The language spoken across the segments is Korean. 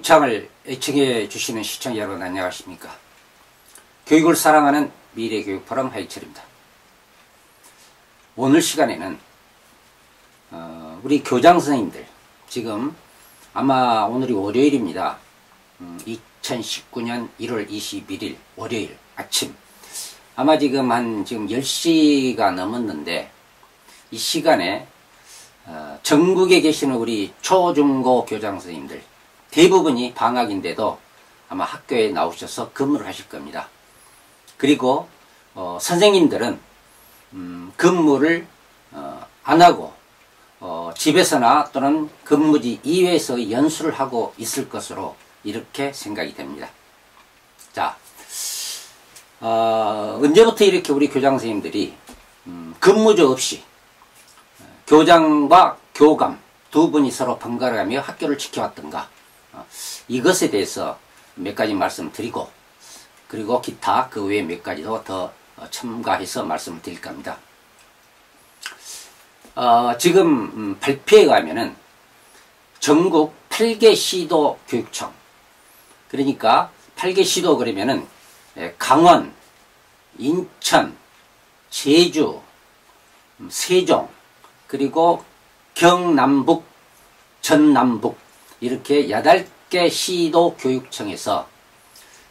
교육청을 애청해 주시는 시청자 여러분 안녕하십니까. 교육을 사랑하는 미래교육포럼 하이철입니다. 오늘 시간에는 우리 교장 선생님들, 지금 아마 오늘이 월요일입니다. 2019년 1월 21일 월요일 아침, 아마 지금 10시가 넘었는데, 이 시간에 전국에 계시는 우리 초중고 교장 선생님들 대부분이 방학인데도 아마 학교에 나오셔서 근무를 하실 겁니다. 그리고 선생님들은 근무를 안 하고 집에서나 또는 근무지 이외에서 연수를 하고 있을 것으로 이렇게 생각이 됩니다. 자, 언제부터 이렇게 우리 교장 선생님들이 근무조 없이 교장과 교감 두 분이 서로 번갈아가며 학교를 지켜왔던가, 이것에 대해서 몇 가지 말씀드리고, 그리고 기타 그 외에 몇 가지도 더 첨가해서 말씀을 드릴까 합니다. 지금 발표에 의하면은 전국 8개 시도 교육청, 그러니까 8개 시도 그러면은 강원, 인천, 제주, 세종, 그리고 경남북, 전남북, 이렇게 8개 시도 교육청에서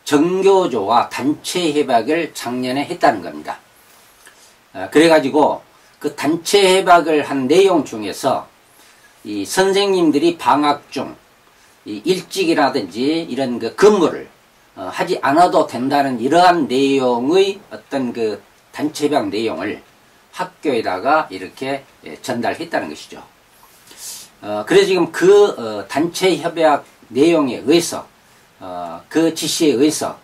정교조와 단체 협약을 작년에 했다는 겁니다. 그래가지고 그 단체 협약을 한 내용 중에서 이 선생님들이 방학 중 이 일찍이라든지 이런 그 근무를 하지 않아도 된다는 이러한 내용의 어떤 그 단체 협약 내용을 학교에다가 이렇게 전달했다는 것이죠. 그래서 지금 그 단체 협약 내용에 의해서, 그 지시에 의해서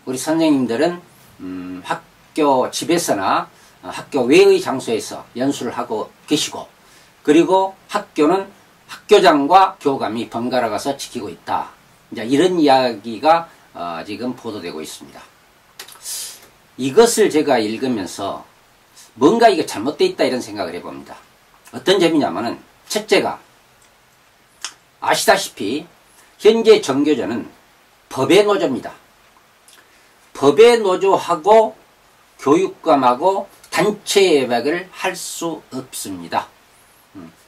우리 선생님들은 학교 집에서나 학교 외의 장소에서 연수를 하고 계시고, 그리고 학교는 학교장과 교감이 번갈아 가서 지키고 있다. 이제 이런 이야기가 지금 보도되고 있습니다. 이것을 제가 읽으면서 뭔가 이게 잘못되어 있다 이런 생각을 해봅니다. 어떤 점이냐면은, 첫째가 아시다시피 현재 정교조는 법의 노조입니다. 법의 노조하고 교육감하고 단체 협약을 할 수 없습니다.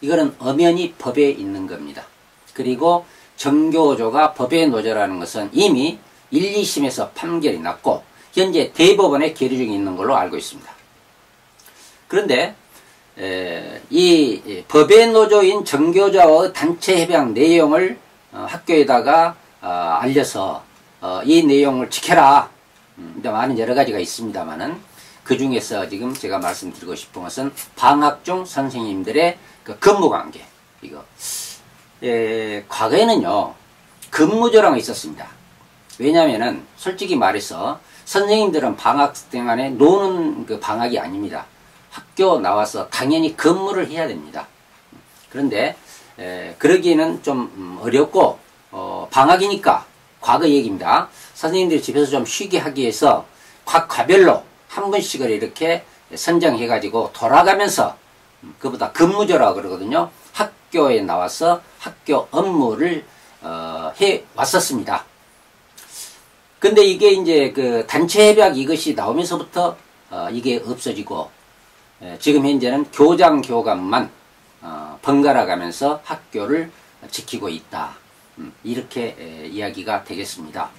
이거는 엄연히 법에 있는 겁니다. 그리고 정교조가 법의 노조라는 것은 이미 1, 2심에서 판결이 났고 현재 대법원에 계류 중에 있는 걸로 알고 있습니다. 그런데 이 법의 노조인 정교조와의 단체 협약 내용을 학교에다가 알려서 이 내용을 지켜라. 많은 여러 가지가 있습니다만은, 그 중에서 지금 제가 말씀드리고 싶은 것은 방학 중 선생님들의 그 근무관계, 이거. 과거에는요 근무조라는 게 있었습니다. 왜냐하면은 솔직히 말해서 선생님들은 방학 동안에 노는 그 방학이 아닙니다. 학교 나와서 당연히 근무를 해야 됩니다. 그런데 그러기에는 좀 어렵고, 방학이니까, 과거 얘기입니다. 선생님들이 집에서 좀 쉬게 하기 위해서 각 과별로 한 번씩을 이렇게 선정해 가지고 돌아가면서, 그보다 근무조라고 그러거든요. 학교에 나와서 학교 업무를 해 왔었습니다. 근데 이게 이제 그 단체 협약 이것이 나오면서부터 이게 없어지고, 지금 현재는 교장 교감만 번갈아 가면서 학교를 지키고 있다. 이렇게 이야기가 되겠습니다.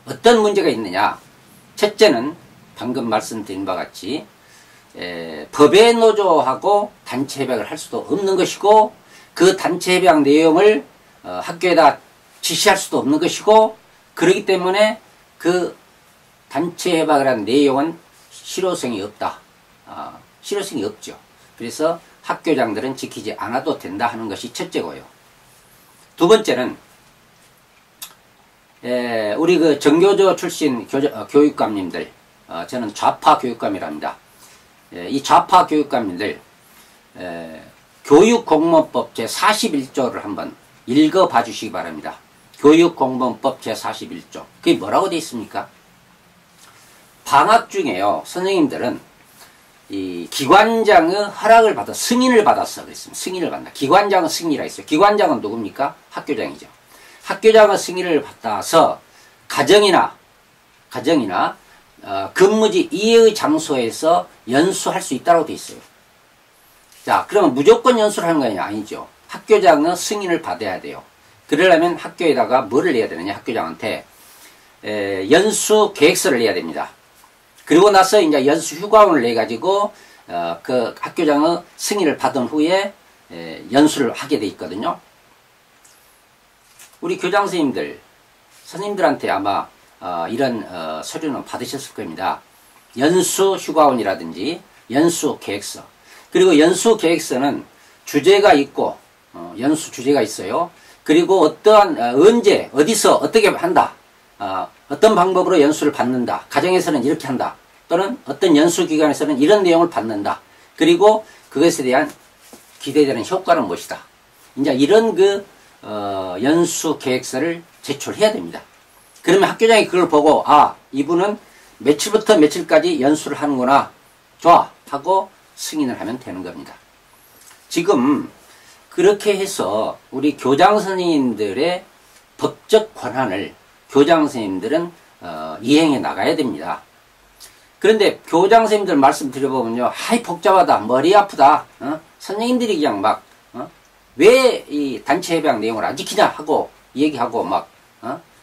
어떤 문제가 있느냐? 첫째는 방금 말씀드린 바와 같이 법의 노조하고 단체 협약을 할 수도 없는 것이고, 그 단체 협약 내용을 학교에다 지시할 수도 없는 것이고, 그렇기 때문에 그 단체 협약을 한 내용은 실효성이 없다. 실효성이 없죠. 그래서 학교장들은 지키지 않아도 된다 하는 것이 첫째고요. 두 번째는 우리 그 정교조 출신 교육감님들, 저는 좌파 교육감이랍니다. 이 좌파 교육감님들 교육공무원법 제41조를 한번 읽어봐 주시기 바랍니다. 교육공무원법 제41조. 그게 뭐라고 되어 있습니까? 방학 중에요, 선생님들은 이 기관장의 허락을 받아 승인을 받았어 그랬습니다. 승인을 받는다. 기관장은 승인이라 했어요. 기관장은 누굽니까? 학교장이죠. 학교장의 승인을 받아서 가정이나 근무지 이외의 장소에서 연수할 수 있다고 되어 있어요. 자, 그러면 무조건 연수를 하는 거 아니죠. 학교장의 승인을 받아야 돼요. 그러려면 학교에다가 뭐를 내야 되느냐, 학교장한테 연수 계획서를 내야 됩니다. 그리고 나서 이제 연수 휴가원을 내 가지고 그 학교장의 승인을 받은 후에 연수를 하게 돼 있거든요. 우리 교장 선생님들한테 아마 이런 서류는 받으셨을 겁니다. 연수 휴가원이라든지 연수 계획서. 그리고 연수 계획서는 주제가 있고 연수 주제가 있어요. 그리고 어떠한 언제 어디서 어떻게 한다. 어떤 방법으로 연수를 받는다. 가정에서는 이렇게 한다. 또는 어떤 연수 기관에서는 이런 내용을 받는다. 그리고 그것에 대한 기대되는 효과는 무엇이다. 이제 이런 연수 계획서를 제출해야 됩니다. 그러면 학교장이 그걸 보고 이분은 며칠부터 며칠까지 연수를 하는구나. 좋아. 하고 승인을 하면 되는 겁니다. 지금 그렇게 해서 우리 교장 선생님들의 법적 권한을 교장 선생님들은 이행해 나가야 됩니다. 그런데 교장 선생님들 말씀 드려보면요. 복잡하다. 머리 아프다. 선생님들이 그냥 왜 이 단체 협약 내용을 안 지키냐 하고 얘기하고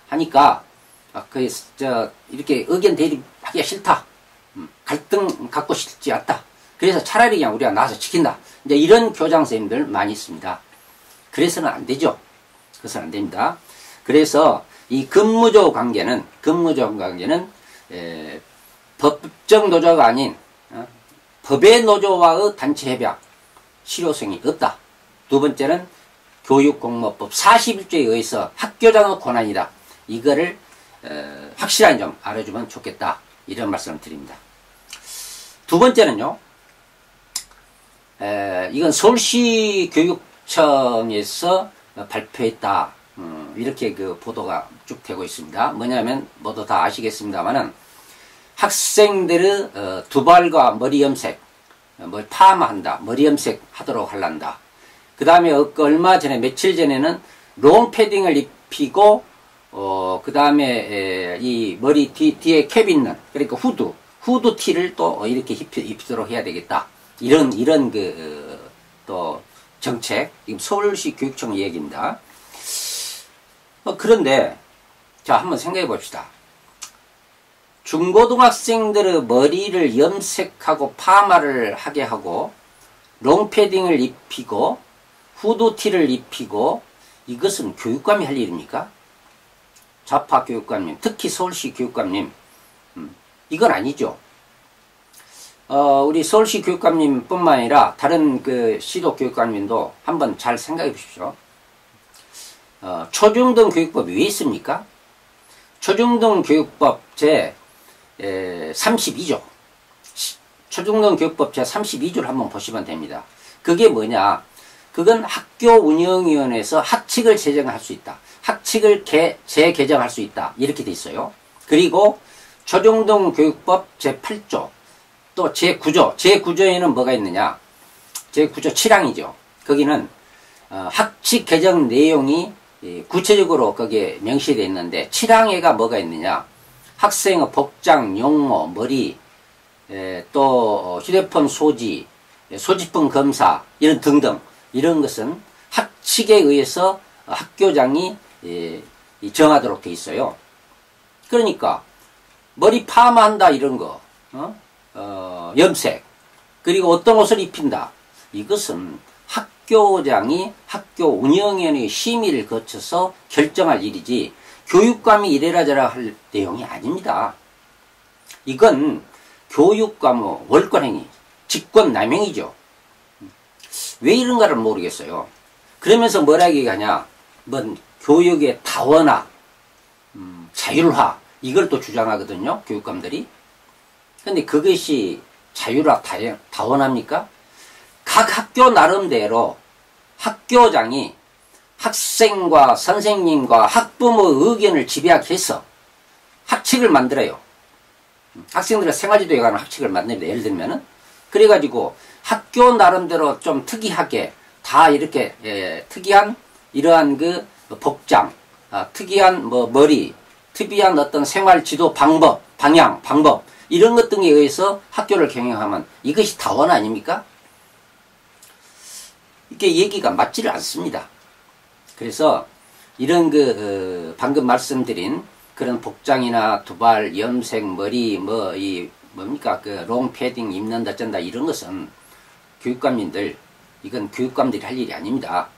하니까 이렇게 의견 대립하기가 싫다. 갈등 갖고 싶지 않다. 그래서 차라리 그냥 우리가 나와서 지킨다. 이제 이런 교장 선생님들 많이 있습니다. 그래서는 안 되죠. 그래서는 안 됩니다. 그래서 이 근무조 관계는 법적 노조가 아닌 법의 노조와의 단체 협약 실효성이 없다. 두 번째는 교육공무법 41조에 의해서 학교장의 권한이다. 이거를 확실하게 좀 알아주면 좋겠다. 이런 말씀을 드립니다. 두 번째는요. 이건 서울시 교육청에서 발표했다. 이렇게 보도가 쭉 되고 있습니다. 뭐냐면 모두 다 아시겠습니다만은 학생들의 두발과 머리 염색, 파마한다, 머리 염색 하도록 할란다. 그 다음에 얼마 전에 며칠 전에는 롱패딩을 입히고 그 다음에 이 머리 뒤에 캡 있는 그러니까 후드 티를 또 이렇게 입히도록 해야 되겠다. 이런 또 정책, 지금 서울시 교육청 얘기입니다. 그런데 자 한번 생각해 봅시다. 중고등학생들의 머리를 염색하고 파마를 하게 하고 롱패딩을 입히고 후드티를 입히고 이것은 교육감이 할 일입니까? 좌파 교육감님, 특히 서울시 교육감님, 이건 아니죠. 우리 서울시 교육감님 뿐만 아니라 다른 시도 교육감님도 한번 잘 생각해 보십시오. 초중등 교육법이 왜 있습니까? 초중등 교육법 제 32조. 초중등 교육법 제 32조를 한번 보시면 됩니다. 그게 뭐냐? 그건 학교운영위원회에서 학칙을 제정할 수 있다. 학칙을 재개정할 수 있다. 이렇게 돼 있어요. 그리고 초중등 교육법 제 8조. 또 제9조. 제9조에는 뭐가 있느냐? 제9조 7항이죠. 거기는 학칙 개정 내용이 구체적으로 거기에 명시되어 있는데 7항에가 뭐가 있느냐? 학생의 복장, 용모, 머리, 또 휴대폰 소지, 소지품 검사 이런 등등 이런 것은 학칙에 의해서 학교장이 정하도록 되어 있어요. 그러니까 머리 파마한다 이런 거, 염색, 그리고 어떤 옷을 입힌다. 이것은 학교장이 학교운영위원회의 심의를 거쳐서 결정할 일이지 교육감이 이래라 저래라 할 내용이 아닙니다. 이건 교육감의 월권행위, 직권남용이죠. 왜 이런가를 모르겠어요. 그러면서 뭐라 얘기하냐, 교육의 다원화, 자율화, 이걸 또 주장하거든요, 교육감들이. 근데 그것이 자율화, 다원화입니까? 각 학교 나름대로 학교장이 학생과 선생님과 학부모의 의견을 집약해서 학칙을 만들어요. 학생들의 생활지도에 관한 학칙을 만듭니다. 예를 들면은. 그래가지고 학교 나름대로 좀 특이하게 다 이렇게 특이한 이러한 복장, 특이한 뭐 머리, 특이한 어떤 생활 지도 방법, 방향, 방법 이런 것 등에 의해서 학교를 경영하면 이것이 다원 아닙니까? 이게 얘기가 맞지를 않습니다. 그래서 이런 방금 말씀드린 그런 복장이나 두발, 염색, 머리, 뭡니까? 롱 패딩 입는다, 쩐다, 이런 것은 교육감님들, 이건 교육감들이 할 일이 아닙니다.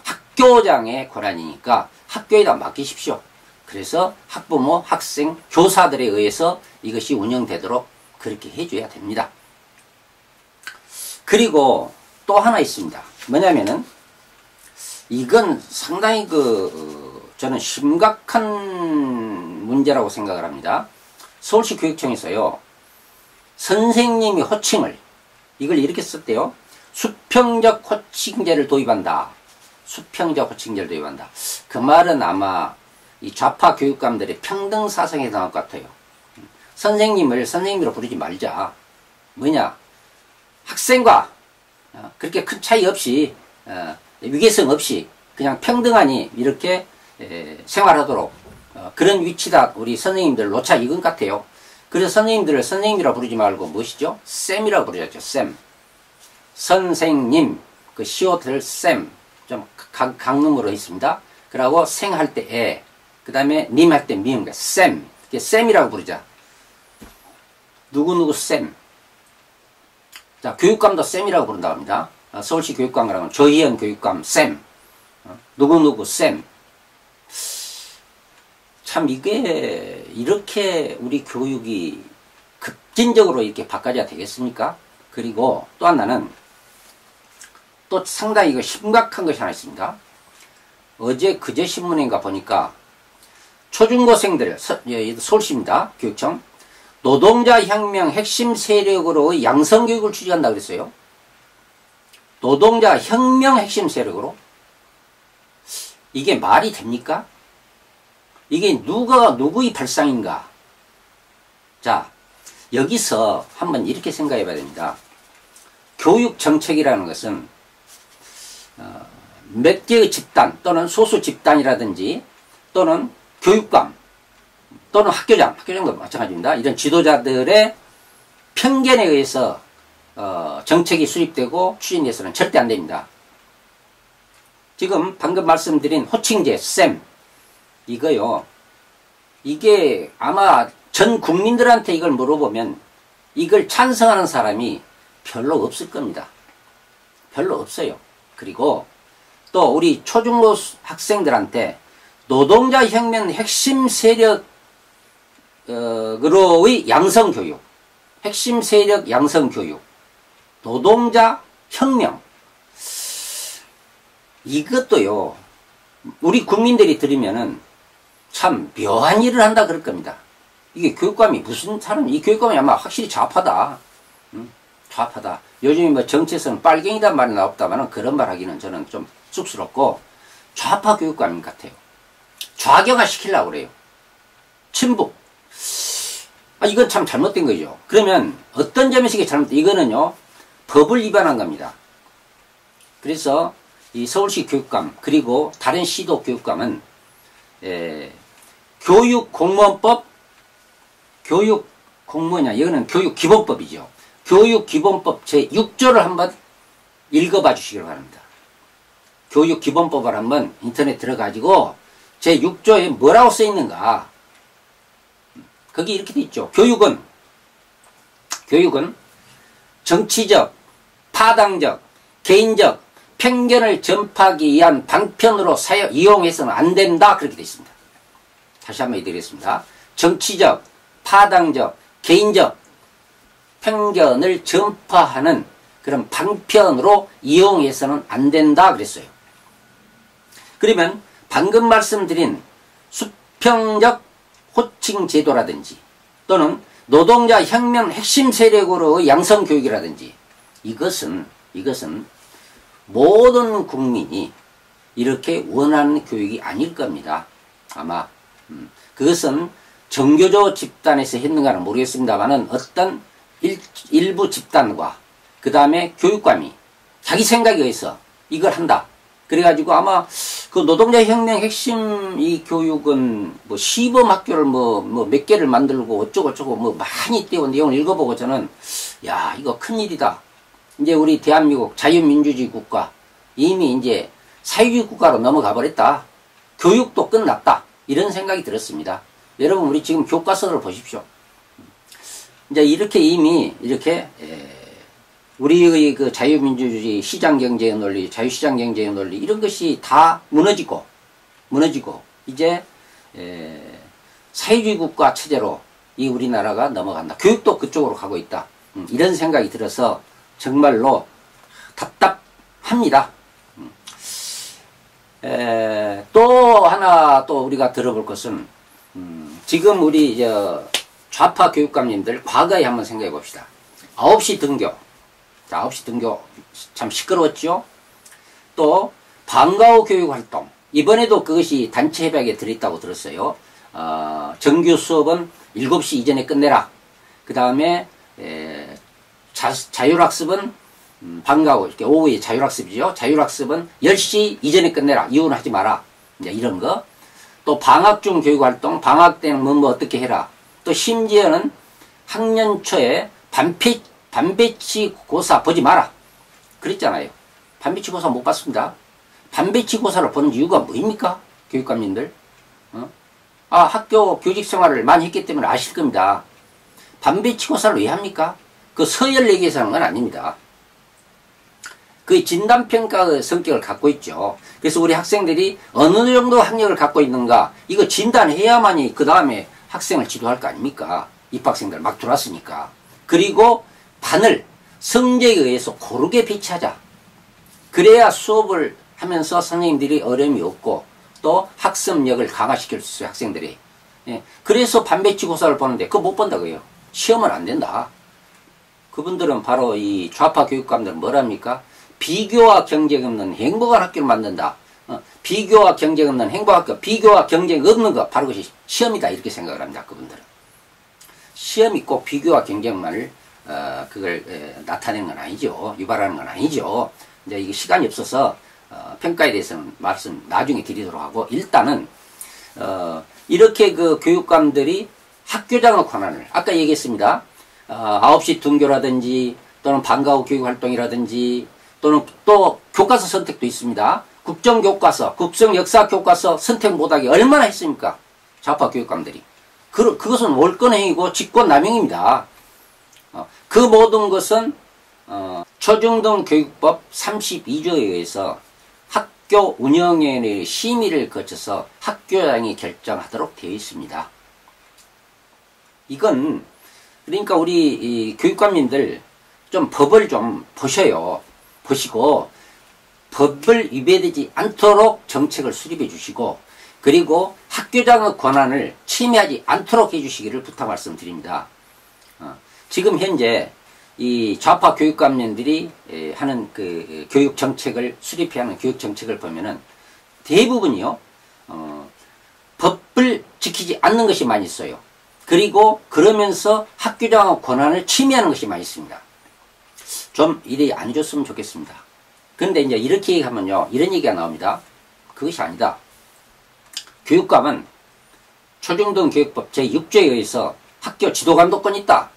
학교장의 권한이니까 학교에다 맡기십시오. 그래서 학부모, 학생, 교사들에 의해서 이것이 운영되도록 그렇게 해줘야 됩니다. 그리고 또 하나 있습니다. 뭐냐면은, 이건 상당히 저는 심각한 문제라고 생각을 합니다. 서울시 교육청에서요, 선생님이 호칭을, 이걸 이렇게 썼대요. 수평적 호칭제를 도입한다. 수평적 호칭제를 도입한다. 그 말은 아마 이 좌파 교육감들의 평등 사상에 나올 것 같아요. 선생님을 선생님으로 부르지 말자. 뭐냐? 학생과 그렇게 큰 차이 없이, 위계성 없이 그냥 평등하니 이렇게 생활하도록 그런 위치다. 우리 선생님들 놓자 이건 같아요. 그래서 선생님들을 선생님이라 부르지 말고 무엇이죠? 쌤이라고 부르죠. 쌤. 선생님, 그 시옷을 쌤, 좀 강음으로 있습니다. 그리고 생 할 때 애, 그 다음에 님 할 때 미음, 쌤. 쌤이라고 부르자. 누구누구 쌤. 자, 교육감도 쌤이라고 부른다고 합니다. 서울시 교육감 그러면 조희연 교육감 쌤. 누구누구 쌤. 참 이게 이렇게 우리 교육이 급진적으로 이렇게 바꿔야 되겠습니까? 그리고 또 하나는 또 상당히 이거 심각한 것이 하나 있습니다. 그제 신문인가 보니까 초중고생들, 서울시입니다. 교육청. 노동자 혁명 핵심 세력으로의 양성교육을 추진한다 그랬어요. 노동자 혁명 핵심 세력으로? 이게 말이 됩니까? 이게 누구의 발상인가? 자, 여기서 한번 이렇게 생각해 봐야 됩니다. 교육 정책이라는 것은 몇 개의 집단 또는 소수 집단이라든지 또는 교육감 또는 학교장도 마찬가지입니다. 이런 지도자들의 편견에 의해서 정책이 수립되고 추진돼서는 절대 안 됩니다. 지금 방금 말씀드린 호칭제, 쌤, 이거요. 이게 아마 전 국민들한테 이걸 물어보면 이걸 찬성하는 사람이 별로 없을 겁니다. 별로 없어요. 그리고 또 우리 초중고 학생들한테 노동자 혁명 핵심 세력으로의 양성교육, 핵심 세력 양성교육, 노동자 혁명, 이것도요, 우리 국민들이 들으면은 참 묘한 일을 한다 그럴 겁니다. 이게 교육감이 무슨 사람, 이 교육감이 아마 확실히 좌파다. 좌파다. 요즘 뭐 정치에서는 빨갱이란 말이 나옵다마는 그런 말 하기는 저는 좀 쑥스럽고 좌파 교육감 같아요. 좌경화 시키려고 그래요. 친북. 이건 참 잘못된 거죠. 그러면 어떤 점에서 이게 잘못된, 이거는요, 법을 위반한 겁니다. 그래서 이 서울시 교육감 그리고 다른 시도 교육감은 교육공무원법, 이거는 교육기본법이죠. 교육기본법 제6조를 한번 읽어봐 주시기를 바랍니다. 교육기본법을 한번 인터넷 들어가지고 제6조에 뭐라고 써 있는가. 거기 이렇게 돼 있죠. 교육은 정치적, 파당적, 개인적 편견을 전파하기 위한 방편으로 이용해서는 안 된다. 그렇게 돼 있습니다. 다시 한번 해드리겠습니다. 정치적, 파당적, 개인적 편견을 전파하는 그런 방편으로 이용해서는 안 된다 그랬어요. 그러면 방금 말씀드린 수평적 호칭 제도라든지 또는 노동자 혁명 핵심 세력으로의 양성교육이라든지 이것은 모든 국민이 이렇게 원하는 교육이 아닐 겁니다. 아마 그것은 정교조 집단에서 했는가는 모르겠습니다만은 어떤 일부 집단과 그 다음에 교육감이 자기 생각에 의해서 이걸 한다. 그래가지고 아마 그 노동자 혁명 핵심 이 교육은 뭐 시범 학교를 뭐 몇 개를 만들고 어쩌고저쩌고 뭐 많이 띄운 내용을 읽어보고 저는 야, 이거 큰일이다. 이제 우리 대한민국 자유민주주의 국가 이미 이제 사회주의 국가로 넘어가 버렸다. 교육도 끝났다. 이런 생각이 들었습니다. 여러분 우리 지금 교과서를 보십시오. 이제 이렇게 이미 이렇게 우리의 그 자유민주주의 시장경제의 논리, 자유시장경제의 논리 이런 것이 다 무너지고 이제 사회주의 국가 체제로 이 우리나라가 넘어간다. 교육도 그쪽으로 가고 있다. 이런 생각이 들어서 정말로 답답합니다. 또 하나 또 우리가 들어볼 것은 지금 우리 좌파 교육감님들 과거에 한번 생각해 봅시다. 9시 등교. 자, 9시 등교 참 시끄러웠죠. 또 방과 후 교육활동. 이번에도 그것이 단체 협약에 들어있다고 들었어요. 정규 수업은 7시 이전에 끝내라. 그 다음에 자율학습은 방과 후 이렇게 오후에 자율학습이죠. 자율학습은 10시 이전에 끝내라. 이후는 하지 마라. 이제 이런 거. 또 방학 중 교육활동, 방학 때는 뭐 어떻게 해라. 또 심지어는 학년 초에 반배치고사 보지 마라. 그랬잖아요. 반배치고사 못 봤습니다. 반배치고사를 보는 이유가 뭐입니까? 교육감님들. 학교 교직 생활을 많이 했기 때문에 아실 겁니다. 반배치고사를 왜 합니까? 그 서열 내기에서 하는 건 아닙니다. 그 진단평가의 성격을 갖고 있죠. 그래서 우리 학생들이 어느 정도 학력을 갖고 있는가 이거 진단해야만이 그 다음에 학생을 지도할 거 아닙니까? 입학생들 막 들어왔으니까. 그리고 반을 성적에 의해서 고르게 배치하자. 그래야 수업을 하면서 선생님들이 어려움이 없고 또 학습력을 강화시킬 수 있어요. 학생들이. 그래서 반배치고사를 보는데 그거 못 본다고요. 시험은 안 된다. 그분들은 바로 이 좌파 교육감들은 뭐랍니까? 비교와 경쟁 없는 행복한 학교를 만든다. 비교와 경쟁 없는 행복한 학교, 비교와 경쟁 없는 것, 바로 그것이 시험이다. 이렇게 생각을 합니다. 그분들은. 시험이 꼭 비교와 경쟁만을, 그걸, 나타내는 건 아니죠. 유발하는 건 아니죠. 이제 이게 시간이 없어서, 평가에 대해서는 말씀 나중에 드리도록 하고, 일단은, 이렇게 그 교육감들이 학교장의 권한을, 아까 얘기했습니다. 9시 등교라든지, 또는 방과 후 교육활동이라든지, 또는 또 교과서 선택도 있습니다. 국정교과서, 국정역사교과서 선택 못하게 얼마나 했습니까? 좌파 교육감들이. 그것은 월권행위고 직권남용입니다. 그 모든 것은 초중등 교육법 32조에 의해서 학교 운영위원회의 심의를 거쳐서 학교장이 결정하도록 되어 있습니다. 이건 그러니까 우리 이 교육감님들 좀 법을 좀 보셔요. 보시고 법을 위배되지 않도록 정책을 수립해 주시고 그리고 학교장의 권한을 침해하지 않도록 해주시기를 부탁 말씀드립니다. 지금 현재 이 좌파 교육감님들이 하는 그 교육 정책을 수립해 하는 교육 정책을 보면은 대부분이요 법을 지키지 않는 것이 많이 있어요. 그리고 그러면서 학교장의 권한을 침해하는 것이 많이 있습니다. 좀 일이 안 좋으면 좋겠습니다. 그런데 이제 이렇게 얘기하면요 이런 얘기가 나옵니다. 그것이 아니다. 교육감은 초중등 교육법 제6조에 의해서 학교 지도감독권이 있다.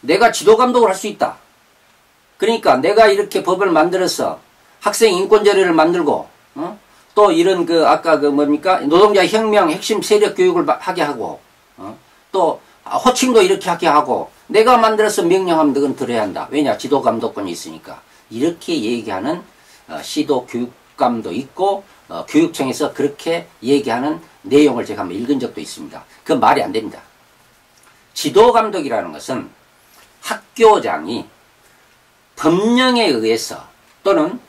내가 지도감독을 할 수 있다. 그러니까 내가 이렇게 법을 만들어서 학생 인권제도를 만들고 또 이런 그 아까 그 뭡니까 노동자 혁명 핵심 세력 교육을 하게 하고 또 호칭도 이렇게 하게 하고 내가 만들어서 명령하면 너는 들어야 한다. 왜냐 지도감독권이 있으니까. 이렇게 얘기하는 시도 교육감도 있고 교육청에서 그렇게 얘기하는 내용을 제가 한번 읽은 적도 있습니다. 그건 말이 안 됩니다. 지도감독이라는 것은 학교장이 법령에 의해서 또는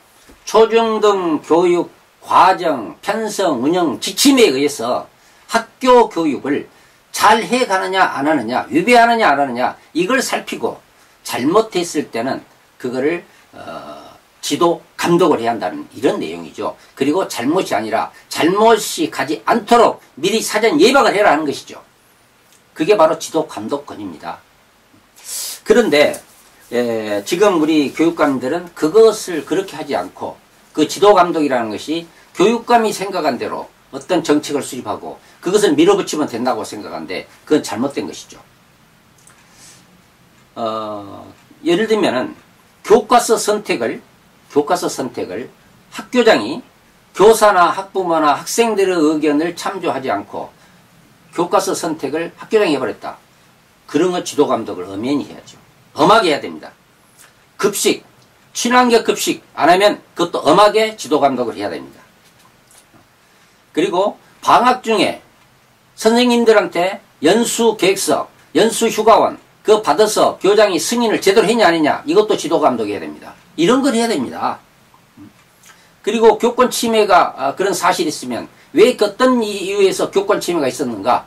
초중등 교육 과정, 편성, 운영, 지침에 의해서 학교 교육을 잘 해가느냐 안 하느냐 위배하느냐 안 하느냐 이걸 살피고 잘못했을 때는 그거를 지도 감독을 해야 한다는 이런 내용이죠. 그리고 잘못이 아니라 잘못이 가지 않도록 미리 사전 예방을 해라 하는 것이죠. 그게 바로 지도 감독권입니다. 그런데 지금 우리 교육감들은 그것을 그렇게 하지 않고 그 지도감독이라는 것이 교육감이 생각한 대로 어떤 정책을 수립하고 그것을 밀어붙이면 된다고 생각하는데 그건 잘못된 것이죠. 예를 들면은 교과서 선택을 학교장이 교사나 학부모나 학생들의 의견을 참조하지 않고 교과서 선택을 학교장이 해버렸다. 그런 거 지도감독을 엄연히 해야죠. 엄하게 해야 됩니다. 급식, 친환경 급식 안 하면 그것도 엄하게 지도감독을 해야 됩니다. 그리고 방학 중에 선생님들한테 연수계획서, 연수휴가원 그거 받아서 교장이 승인을 제대로 했냐 안 했냐 이것도 지도감독이 해야 됩니다. 이런 걸 해야 됩니다. 그리고 교권 침해가 그런 사실이 있으면 왜 어떤 이유에서 교권 침해가 있었는가,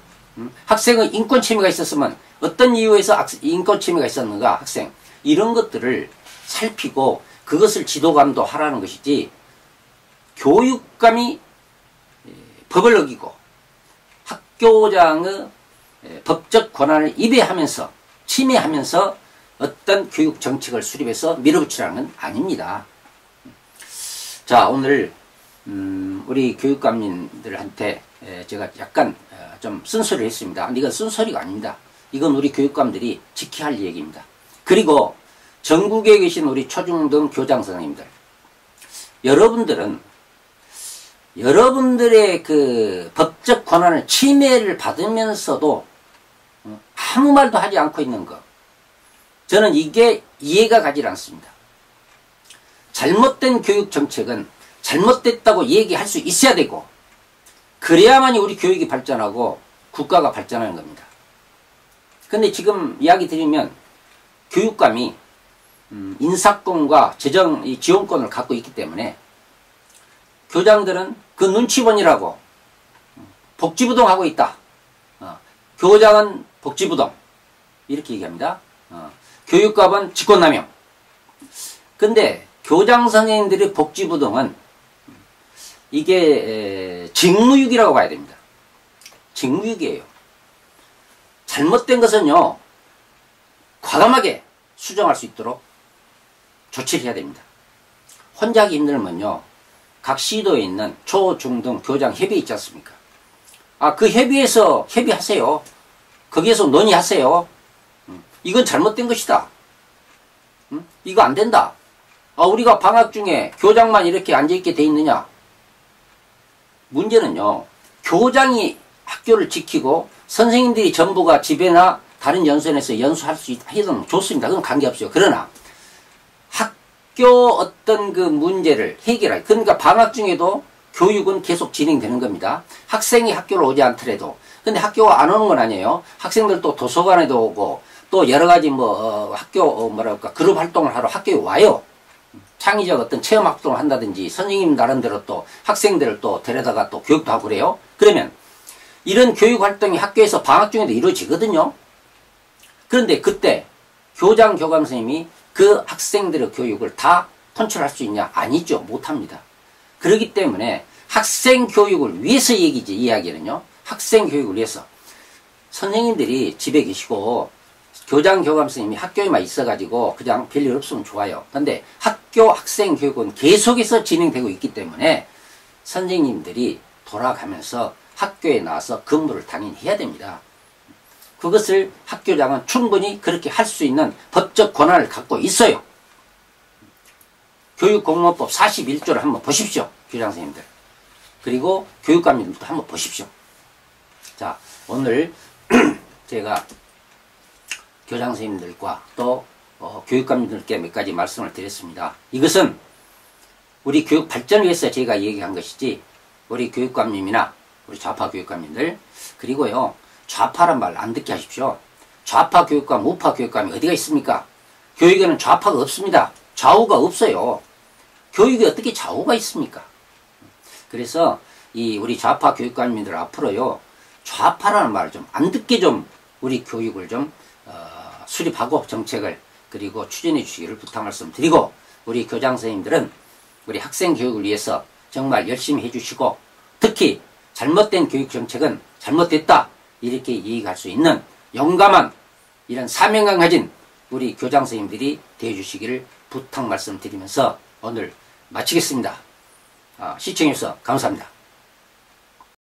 학생의 인권 침해가 있었으면 어떤 이유에서 인권 침해가 있었는가, 학생 이런 것들을 살피고 그것을 지도감독하라는 것이지, 교육감이 법을 어기고 학교장의 법적 권한을 위배하면서 침해하면서 어떤 교육 정책을 수립해서 밀어붙이라는 건 아닙니다. 자, 오늘 우리 교육감님들한테 제가 약간 좀 쓴소리를 했습니다. 근데 이건 쓴소리가 아닙니다. 이건 우리 교육감들이 지켜야 할 얘기입니다. 그리고 전국에 계신 우리 초중등 교장 선생님들, 여러분들의 그 법적 권한을 침해를 받으면서도 아무 말도 하지 않고 있는 것, 저는 이게 이해가 가지 않습니다. 잘못된 교육 정책은 잘못됐다고 얘기할 수 있어야 되고, 그래야만이 우리 교육이 발전하고 국가가 발전하는 겁니다. 근데 지금 이야기 드리면 교육감이 인사권과 재정 지원권을 갖고 있기 때문에 교장들은 그 눈치본이라고 복지부동하고 있다. 교장은 복지부동 이렇게 얘기합니다. 교육감은 직권남용. 근데 교장 선생님들의 복지부동은 이게 직무유기라고 봐야 됩니다. 직무유기예요. 잘못된 것은요, 과감하게 수정할 수 있도록 조치를 해야 됩니다. 혼자 하기 힘들면요, 각 시도에 있는 초, 중, 등 교장 협의 있지 않습니까? 그 협의에서 협의하세요. 거기에서 논의하세요. 이건 잘못된 것이다. 이거 안 된다. 우리가 방학 중에 교장만 이렇게 앉아있게 돼 있느냐? 문제는요, 교장이 학교를 지키고 선생님들이 전부가 집에나 다른 연수원에서 연수할 수 있으면 좋습니다. 그건 관계없어요. 그러나 학교 어떤 그 문제를 해결할, 그러니까 방학 중에도 교육은 계속 진행되는 겁니다. 학생이 학교를 오지 않더라도. 근데 학교가 안 오는 건 아니에요. 학생들 또 도서관에도 오고 또 여러 가지 학교 그룹 활동을 하러 학교에 와요. 창의적 어떤 체험 활동을 한다든지 선생님 나름대로 또 학생들을 또 데려다가 또 교육도 하고 그래요. 그러면 이런 교육 활동이 학교에서 방학 중에도 이루어지거든요. 그런데 그때 교장, 교감 선생님이 그 학생들의 교육을 다 컨트롤할 수 있냐? 아니죠. 못합니다. 그렇기 때문에 학생 교육을 위해서 얘기지, 이야기는요. 학생 교육을 위해서. 선생님들이 집에 계시고 교장, 교감 선생님이 학교에만 있어가지고 그냥 별일 없으면 좋아요. 근데 학교 학생 교육은 계속해서 진행되고 있기 때문에 선생님들이 돌아가면서 학교에 나와서 근무를 당연히 해야 됩니다. 그것을 학교장은 충분히 그렇게 할 수 있는 법적 권한을 갖고 있어요. 교육공무원법 41조를 한번 보십시오. 교장 선생님들. 그리고 교육감님들도 한번 보십시오. 자, 오늘 제가 교장 선생님들과 또 교육감님들께 몇 가지 말씀을 드렸습니다. 이것은 우리 교육 발전을 위해서 제가 얘기한 것이지, 우리 교육감님이나 우리 좌파 교육감님들, 그리고요, 좌파란 말 안 듣게 하십시오. 좌파 교육감, 우파 교육감이 어디가 있습니까? 교육에는 좌파가 없습니다. 좌우가 없어요. 교육에 어떻게 좌우가 있습니까? 그래서 우리 좌파 교육감님들 앞으로요, 좌파라는 말을 좀 안 듣게 좀 우리 교육을 좀 수립하고 정책을 그리고 추진해 주시기를 부탁 말씀드리고, 우리 교장 선생님들은 우리 학생 교육을 위해서 정말 열심히 해주시고, 특히 잘못된 교육 정책은 잘못됐다 이렇게 얘기할 수 있는 용감한 이런 사명감 가진 우리 교장 선생님들이 되어주시기를 부탁 말씀드리면서 오늘 마치겠습니다. 시청해주셔서 감사합니다.